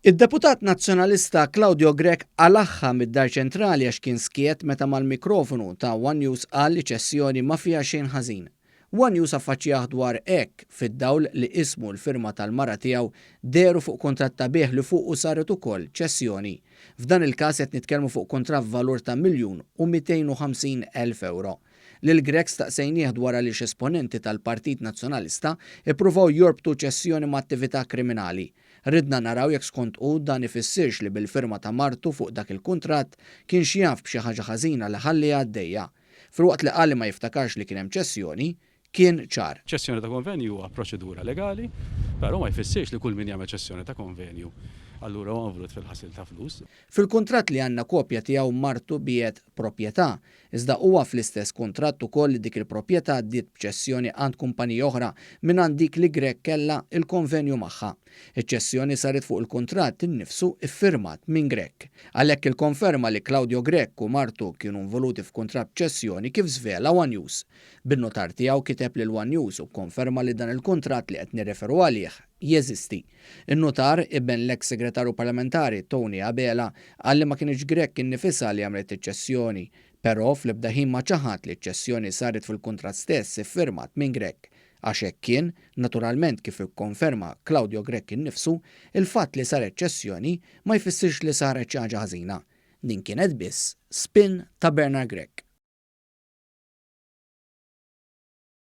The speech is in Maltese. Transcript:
Id-deputat nazzjonalista Claudio Grech għalaħħa mid-Dar Ċentrali għax kien skiet meta mal-mikrofonu ta' One News qal li ċessjoni ma fiha xejn ħażin. One News affaċċjah dwar hekk fid-dawl li ismu l-firma tal-mara tiegħu deru fuq kuntratt ta' bieħ li fuq u saret ukoll ċessjoni. F'dan il-każ qed nitkellmu fuq kuntratt valur ta' €1,250,000. Lil Grech staqsejnieh dwar għaliex esponenti tal-Partit Nazzjonalista ippruvaw jorbtu ċessjoni ma' attività kriminali. Ridna naraw jekk skont u dan ifissirx li bil-firma ta' martu fuq dak il-kuntratt kien xi jaf b'xi ħaġa ħażina li ħalli għaddejja. Filwaqt li qal li ma jiftakarx li kien hemm ċessjoni, kien ċar. ċessjoni ta' konvenju huwa proċedura legali, però ma jfissirx li kull min jagħmel ċessjoni ta' konvenju allura huwa involut fil-ħasil ta' flus. Fil-kuntratt li għandna kopja tiegħu martu biet proprjetà, iżda huwa fl-istess kuntratt ukoll li dik il-proprjetà ddiet b'ċessjoni għand kumpanija oħra minn għand dik li Grech kellha il-konvenju magħha. Iċ-ċessjoni saret fuq il-kuntratt innifsu iffirmat minn Grech. Għalhekk il-konferma li Claudio Grech u martu kienu involuti f'kuntratt b'ċessjoni kif żvela One News. Bin-notar tiegħu kiteb lil One News u konferma li dan il-kuntratt li qed nirreferu għalih jeżisti. In-notar ibben l-eks segretarju parlamentari Tony Abela qal li ma kienx Grech innifisha li għamlet iċ-ċessjoni, però fl-ebda ħin ma ċaħat li ċ-ċessjoni saret fil-kuntratt stess iffirmat minn Grech. Għax hekk kien, naturalment kif ikkonferma Claudio Grech innifsu, il-fatt li saret ċessjoni ma jfissirx li saret xi ħaġa ħażina. Din kienet biss spin ta' Bernard Grech.